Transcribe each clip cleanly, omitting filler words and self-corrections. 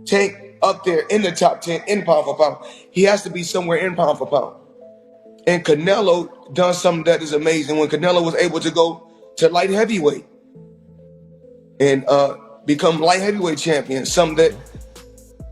tank up there in the top 10 in pound for pound. He has to be somewhere in pound for pound. And Canelo done something that is amazing when Canelo was able to go to light heavyweight and become light heavyweight champion, something that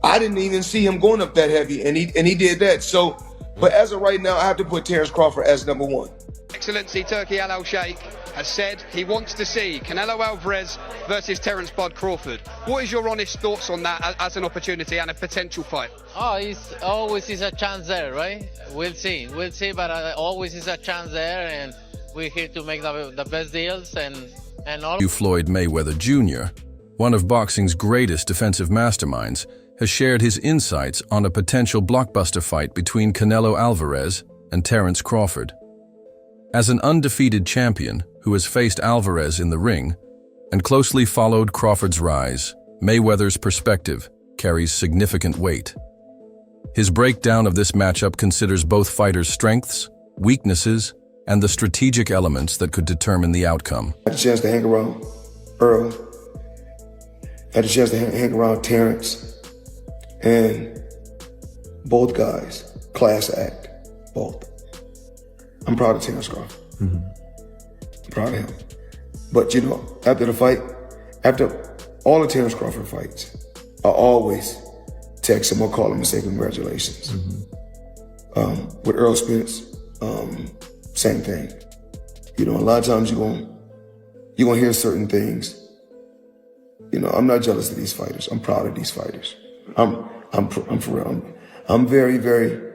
I didn't even see him going up that heavy, and he did that. So, but as of right now, I have to put Terence Crawford as number one. Excellency Turki Al-Sheikh has said he wants to see Canelo Alvarez versus Terence Bud Crawford. What is your honest thoughts on that as an opportunity and a potential fight? Oh, it's always is a chance there, right? We'll see, but always is a chance there, and we're here to make the best deals and all. Floyd Mayweather Jr., one of boxing's greatest defensive masterminds, has shared his insights on a potential blockbuster fight between Canelo Alvarez and Terence Crawford. As an undefeated champion who has faced Alvarez in the ring and closely followed Crawford's rise, Mayweather's perspective carries significant weight. His breakdown of this matchup considers both fighters' strengths, weaknesses, and the strategic elements that could determine the outcome. I had a chance to hang around Earl. I had a chance to hang around Terence. And both guys, class act, both. I'm proud of Terence Crawford. I'm proud of him. But you know, after the fight, after all the Terence Crawford fights, I always text him or call him and say congratulations. With Earl Spence, same thing. You know, a lot of times you're gonna hear certain things. You know, I'm not jealous of these fighters. I'm proud of these fighters. I'm for real. I'm very, very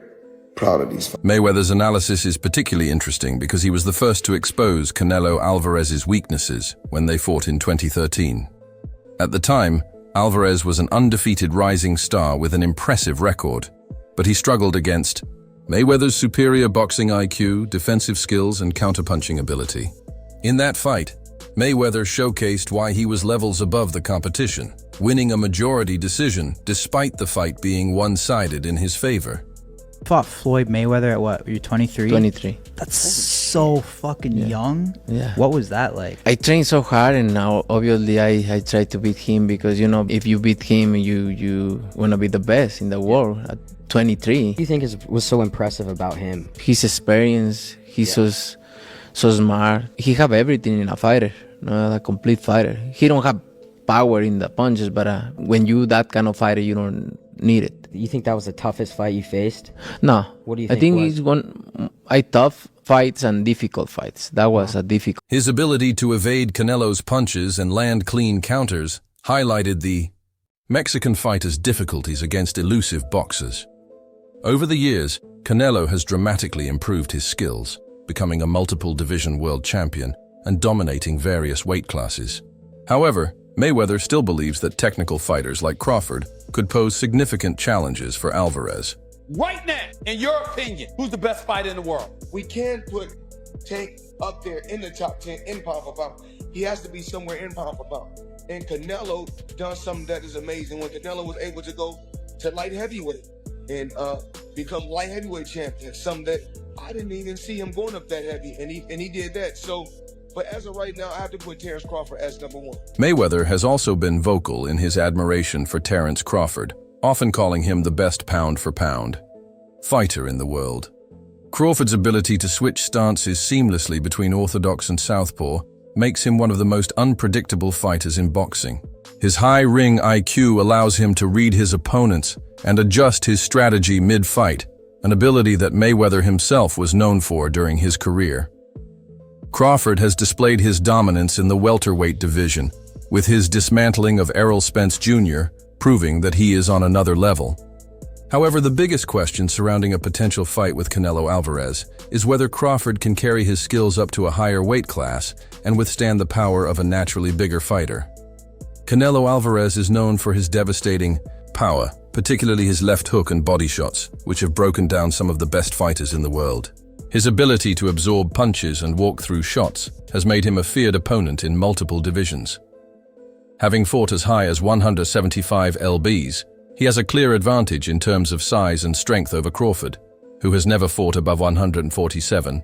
proud of these fighters. Mayweather's analysis is particularly interesting because he was the first to expose Canelo Alvarez's weaknesses when they fought in 2013. At the time, Alvarez was an undefeated rising star with an impressive record, but he struggled against Mayweather's superior boxing IQ, defensive skills, and counterpunching ability. In that fight, Mayweather showcased why he was levels above the competition, winning a majority decision despite the fight being one-sided in his favor. Fought Floyd Mayweather at what? You're 23? 23. That's so fucking young. Yeah. What was that like? I trained so hard, and now obviously I try to beat him because, you know, if you beat him, you want to be the best in the world at 23. What do you think was so impressive about him? His experience, he's so smart. He have everything in a fighter, a complete fighter. He don't have power in the punches, but when you that kind of fighter, you don't need it. You think that was the toughest fight you faced? No. What do you think? I think he's tough fights and difficult fights. That was a difficult. His ability to evade Canelo's punches and land clean counters highlighted the Mexican fighter's difficulties against elusive boxers. Over the years, Canelo has dramatically improved his skills, becoming a multiple division world champion and dominating various weight classes. However, Mayweather still believes that technical fighters like Crawford could pose significant challenges for Alvarez. Right now, in your opinion, who's the best fighter in the world? We can put Tank up there in the top 10 in pound for pound. He has to be somewhere in pound for pound. And Canelo done something that is amazing when Canelo was able to go to light heavyweight and become light heavyweight champion, something that I didn't even see him going up that heavy, and he did that. So, but as of right now, I have to put Terence Crawford as number one. Mayweather has also been vocal in his admiration for Terence Crawford, often calling him the best pound-for-pound fighter in the world. Crawford's ability to switch stances seamlessly between orthodox and southpaw makes him one of the most unpredictable fighters in boxing. His high ring IQ allows him to read his opponents and adjust his strategy mid-fight, an ability that Mayweather himself was known for during his career. Crawford has displayed his dominance in the welterweight division, with his dismantling of Errol Spence Jr. proving that he is on another level. However, the biggest question surrounding a potential fight with Canelo Alvarez is whether Crawford can carry his skills up to a higher weight class and withstand the power of a naturally bigger fighter. Canelo Alvarez is known for his devastating power, particularly his left hook and body shots, which have broken down some of the best fighters in the world. His ability to absorb punches and walk through shots has made him a feared opponent in multiple divisions. Having fought as high as 175 lbs, he has a clear advantage in terms of size and strength over Crawford, who has never fought above 147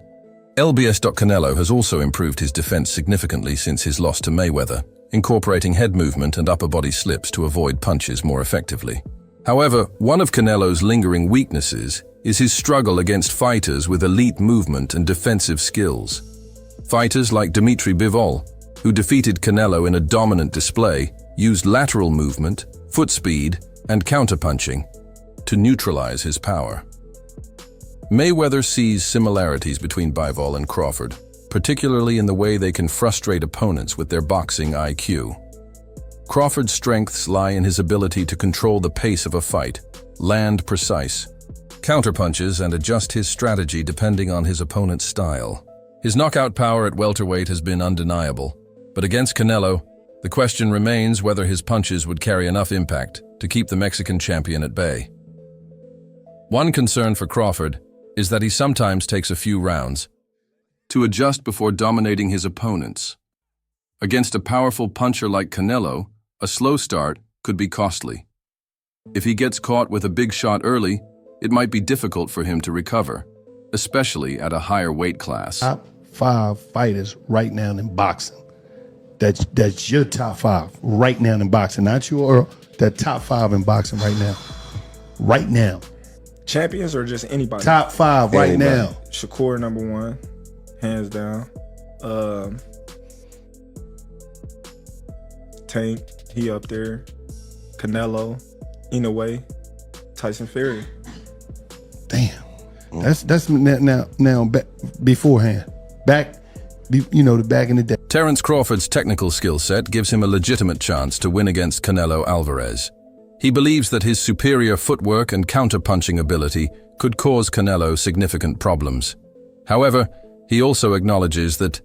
lbs. Canelo has also improved his defense significantly since his loss to Mayweather incorporating head movement and upper body slips to avoid punches more effectively. However, one of Canelo's lingering weaknesses is his struggle against fighters with elite movement and defensive skills. Fighters like Dimitri Bivol, who defeated Canelo in a dominant display, used lateral movement, foot speed, and counterpunching to neutralize his power. Mayweather sees similarities between Bivol and Crawford, particularly in the way they can frustrate opponents with their boxing IQ. Crawford's strengths lie in his ability to control the pace of a fight, land precise counterpunches, and adjust his strategy depending on his opponent's style. His knockout power at welterweight has been undeniable, but against Canelo, the question remains whether his punches would carry enough impact to keep the Mexican champion at bay. One concern for Crawford is that he sometimes takes a few rounds to adjust before dominating his opponents. Against a powerful puncher like Canelo, a slow start could be costly. If he gets caught with a big shot early, it might be difficult for him to recover, especially at a higher weight class. Top 5 fighters right now in boxing. That's your top 5 right now in boxing, not your that top 5 in boxing right now. Right now. Champions or just anybody? Top 5 right Anybody. now. Shakur #1, hands down. Tank, he up there. Canelo, Inoue, Tyson Fury. Damn. That's now beforehand. Back in the day. Terence Crawford's technical skill set gives him a legitimate chance to win against Canelo Alvarez. He believes that his superior footwork and counterpunching ability could cause Canelo significant problems. However, he also acknowledges that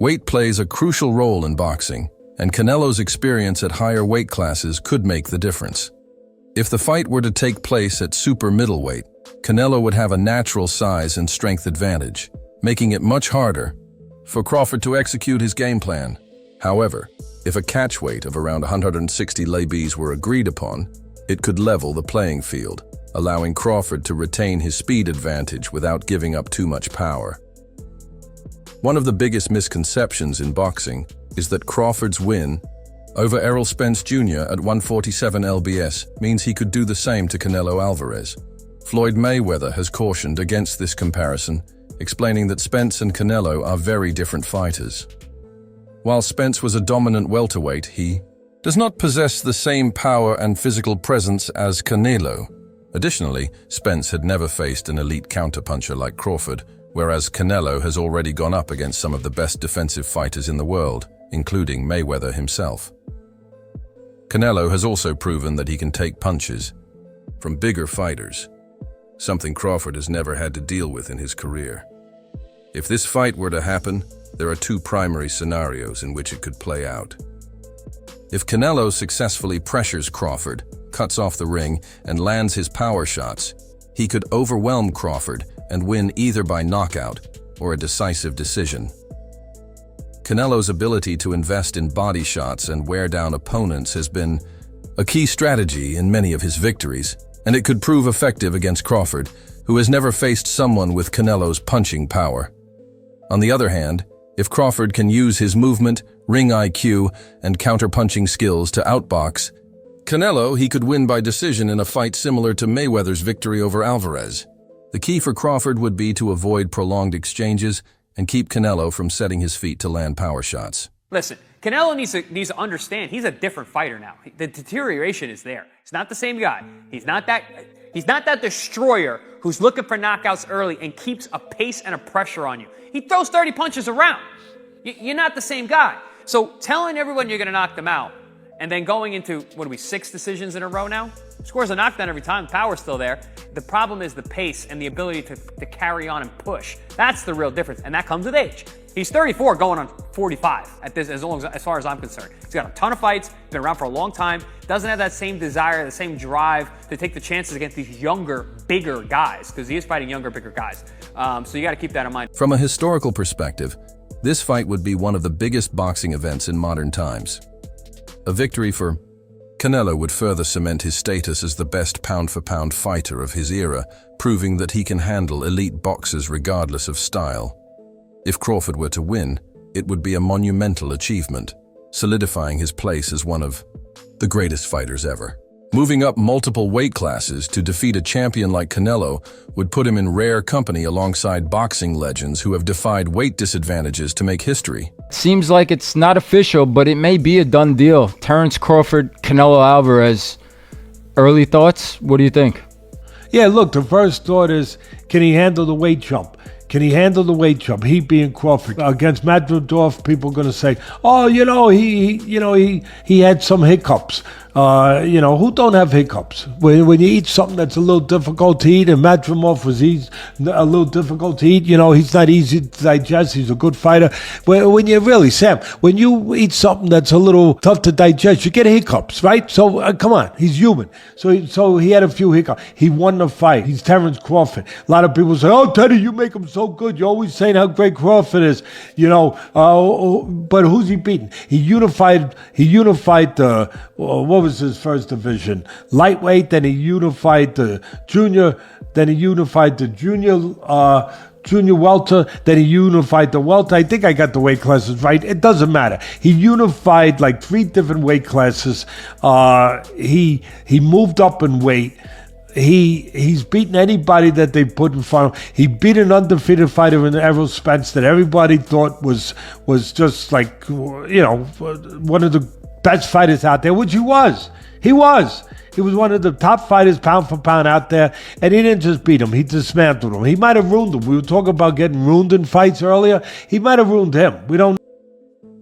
weight plays a crucial role in boxing, and Canelo's experience at higher weight classes could make the difference. If the fight were to take place at super middleweight, Canelo would have a natural size and strength advantage, making it much harder for Crawford to execute his game plan. However, if a catch weight of around 160 lbs were agreed upon, it could level the playing field, allowing Crawford to retain his speed advantage without giving up too much power. One of the biggest misconceptions in boxing is that Crawford's win over Errol Spence Jr. at 147 lbs means he could do the same to Canelo Alvarez. Floyd Mayweather has cautioned against this comparison, explaining that Spence and Canelo are very different fighters. While Spence was a dominant welterweight, he does not possess the same power and physical presence as Canelo. Additionally, Spence had never faced an elite counterpuncher like Crawford, whereas Canelo has already gone up against some of the best defensive fighters in the world, including Mayweather himself. Canelo has also proven that he can take punches from bigger fighters, something Crawford has never had to deal with in his career. If this fight were to happen, there are two primary scenarios in which it could play out. If Canelo successfully pressures Crawford, cuts off the ring, and lands his power shots, he could overwhelm Crawford and win either by knockout or a decisive decision. Canelo's ability to invest in body shots and wear down opponents has been a key strategy in many of his victories, and it could prove effective against Crawford, who has never faced someone with Canelo's punching power. On the other hand, if Crawford can use his movement, ring IQ, and counterpunching skills to outbox Canelo, he could win by decision in a fight similar to Mayweather's victory over Alvarez. The key for Crawford would be to avoid prolonged exchanges and keep Canelo from setting his feet to land power shots. Listen, Canelo needs to understand he's a different fighter now. The deterioration is there. He's not the same guy. He's not that destroyer who's looking for knockouts early and keeps a pace and a pressure on you. He throws 30 punches around. You're not the same guy. So telling everyone you're going to knock them out and then going into, 6 decisions in a row now? Scores a knockdown every time, power's still there. The problem is the pace and the ability to carry on and push. That's the real difference, and that comes with age. He's 34 going on 45 as far as I'm concerned. He's got a ton of fights, been around for a long time, doesn't have that same desire, the same drive to take the chances against these younger, bigger guys, because he is fighting younger, bigger guys. So you got to keep that in mind. From a historical perspective, this fight would be one of the biggest boxing events in modern times. A victory for Canelo would further cement his status as the best pound-for-pound fighter of his era, proving that he can handle elite boxers regardless of style. If Crawford were to win, it would be a monumental achievement, solidifying his place as one of the greatest fighters ever. Moving up multiple weight classes to defeat a champion like Canelo would put him in rare company alongside boxing legends who have defied weight disadvantages to make history. Seems like it's not official, but it may be a done deal. Terence Crawford, Canelo Alvarez. Early thoughts? What do you think? Yeah, look, the first thought is, can he handle the weight jump? Can he handle the weight jump? He being Crawford against Madridov, people are going to say, "Oh, he had some hiccups." Who don't have hiccups? When you eat something that's a little difficult to eat, and Madrimov was a little difficult to eat. He's not easy to digest. He's a good fighter. When you eat something that's a little tough to digest, you get hiccups, right? So come on, he's human. So he had a few hiccups. He won the fight. He's Terence Crawford. A lot of people say, "Oh, Teddy, you make him so good. You're always saying how great Crawford is." But who's he beating? He unified the what was his first division? Lightweight. Then he unified the junior. Then he unified the junior welter. Then he unified the welter. I think I got the weight classes right. It doesn't matter. He unified like 3 different weight classes. He moved up in weight. He's beaten anybody that they put in front of him. He beat an undefeated fighter in Errol Spence that everybody thought was just like, one of the best fighters out there, which he was. He was one of the top fighters pound for pound out there, and he didn't just beat him, he dismantled him. He might have ruined him. We were talking about getting ruined in fights earlier. He might have ruined him. We don't.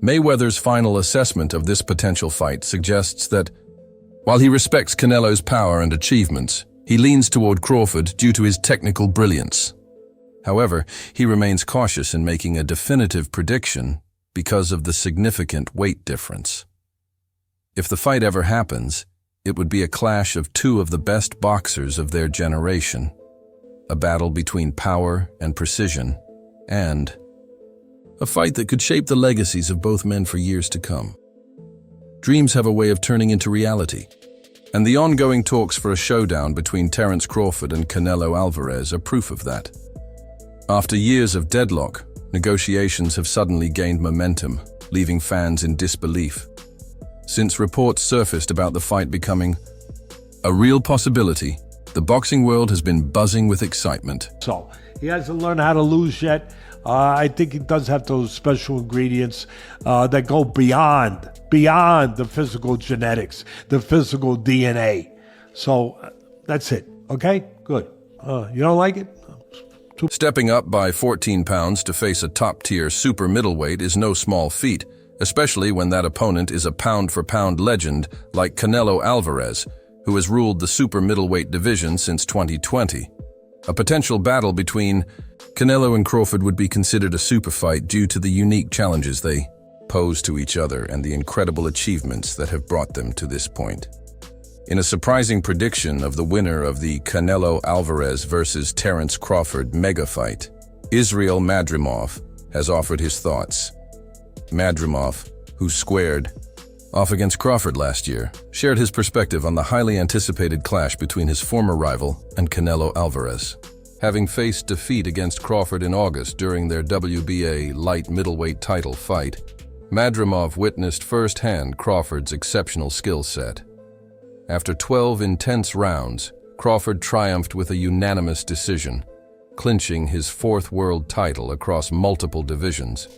Mayweather's final assessment of this potential fight suggests that while he respects Canelo's power and achievements, he leans toward Crawford due to his technical brilliance. However, he remains cautious in making a definitive prediction because of the significant weight difference. If the fight ever happens, it would be a clash of 2 of the best boxers of their generation, a battle between power and precision, and a fight that could shape the legacies of both men for years to come. Dreams have a way of turning into reality, and the ongoing talks for a showdown between Terence Crawford and Canelo Alvarez are proof of that. After years of deadlock, negotiations have suddenly gained momentum, leaving fans in disbelief. Since reports surfaced about the fight becoming a real possibility, the boxing world has been buzzing with excitement. So he hasn't learned how to lose yet. I think he does have those special ingredients that go beyond the physical genetics, the physical DNA. So that's it. Okay, good. You don't like it? Stepping up by 14 pounds to face a top-tier super middleweight is no small feat, especially when that opponent is a pound-for-pound legend like Canelo Alvarez, who has ruled the super middleweight division since 2020. A potential battle between Canelo and Crawford would be considered a super fight due to the unique challenges they pose to each other and the incredible achievements that have brought them to this point. In a surprising prediction of the winner of the Canelo Alvarez versus Terence Crawford mega fight, Israel Madrimov has offered his thoughts. Madrimov, who squared off against Crawford last year, shared his perspective on the highly anticipated clash between his former rival and Canelo Alvarez. Having faced defeat against Crawford in August during their WBA light middleweight title fight, Madrimov witnessed firsthand Crawford's exceptional skill set. After 12 intense rounds, Crawford triumphed with a unanimous decision, clinching his 4th world title across multiple divisions.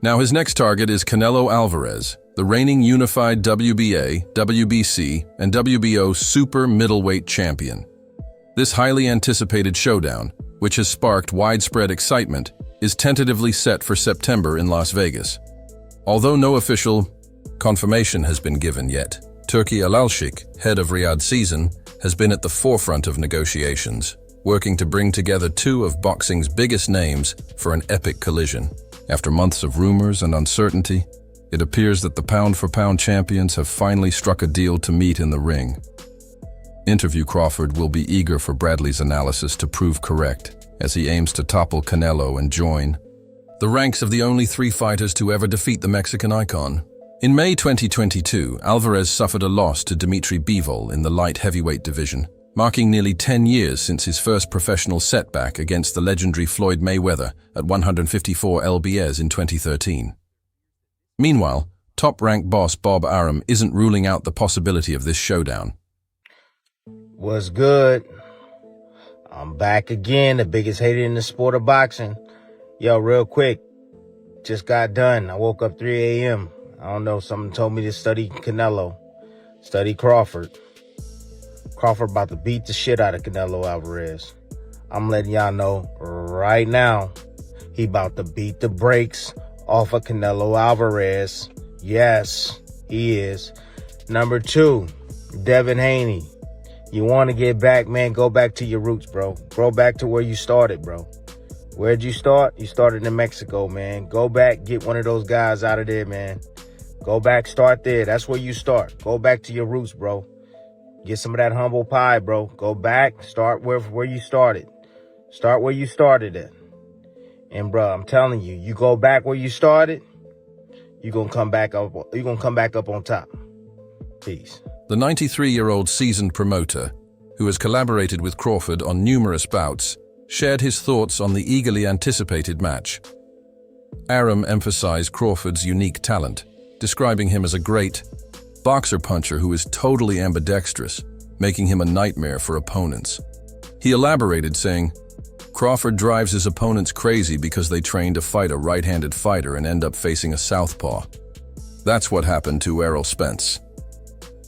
Now his next target is Canelo Alvarez, the reigning unified WBA, WBC, and WBO super middleweight champion. This highly anticipated showdown, which has sparked widespread excitement, is tentatively set for September in Las Vegas. Although no official confirmation has been given yet, Turki Alalshik, head of Riyadh Season, has been at the forefront of negotiations, working to bring together 2 of boxing's biggest names for an epic collision. After months of rumors and uncertainty, it appears that the pound-for-pound champions have finally struck a deal to meet in the ring. Interview Crawford will be eager for Bradley's analysis to prove correct, as he aims to topple Canelo and join the ranks of the only 3 fighters to ever defeat the Mexican icon. In May 2022, Alvarez suffered a loss to Dimitri Bivol in the light heavyweight division, marking nearly 10 years since his first professional setback against the legendary Floyd Mayweather at 154 lbs in 2013. Meanwhile, top-ranked boss Bob Arum isn't ruling out the possibility of this showdown. What's good? I'm back again, the biggest hater in the sport of boxing. Yo, real quick, just got done. I woke up 3 a.m. I don't know, someone told me to study Canelo, study Crawford. Crawford about to beat the shit out of Canelo Alvarez. I'm letting y'all know right now, he about to beat the brakes off of Canelo Alvarez. Yes, he is. Number 2, Devin Haney. You want to get back, man, go back to your roots, bro. Go back to where you started, bro. Where'd you start? You started in Mexico, man. Go back, get one of those guys out of there, man. Go back, start there. That's where you start. Go back to your roots, bro. Get some of that humble pie, bro. Go back, start where you started. Start where you started at. And, bro, I'm telling you, you go back where you started, you're going to come back up on top. Peace. The 93-year-old seasoned promoter, who has collaborated with Crawford on numerous bouts, shared his thoughts on the eagerly anticipated match. Arum emphasized Crawford's unique talent, describing him as a great boxer-puncher who is totally ambidextrous, making him a nightmare for opponents. He elaborated, saying, Crawford drives his opponents crazy because they train to fight a right-handed fighter and end up facing a southpaw. That's what happened to Errol Spence.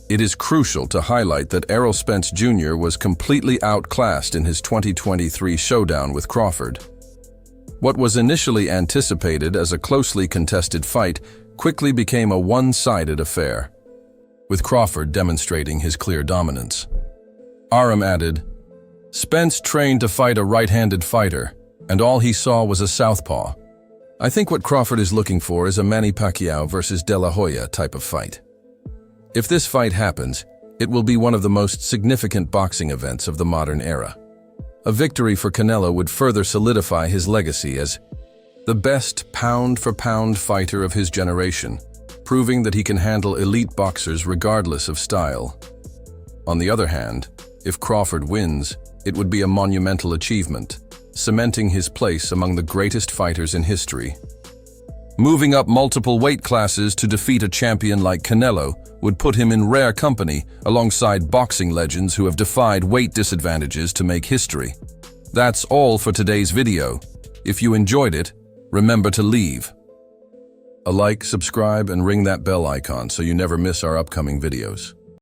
It is crucial to highlight that Errol Spence Jr. was completely outclassed in his 2023 showdown with Crawford. What was initially anticipated as a closely contested fight quickly became a one-sided affair, with Crawford demonstrating his clear dominance. Arum added, Spence trained to fight a right-handed fighter, and all he saw was a southpaw. I think what Crawford is looking for is a Manny Pacquiao versus De La Hoya type of fight. If this fight happens, it will be one of the most significant boxing events of the modern era. A victory for Canelo would further solidify his legacy as the best pound-for-pound fighter of his generation, proving that he can handle elite boxers regardless of style. On the other hand, if Crawford wins, it would be a monumental achievement, cementing his place among the greatest fighters in history. Moving up multiple weight classes to defeat a champion like Canelo would put him in rare company alongside boxing legends who have defied weight disadvantages to make history. That's all for today's video. If you enjoyed it, remember to leave a like, subscribe, and ring that bell icon so you never miss our upcoming videos.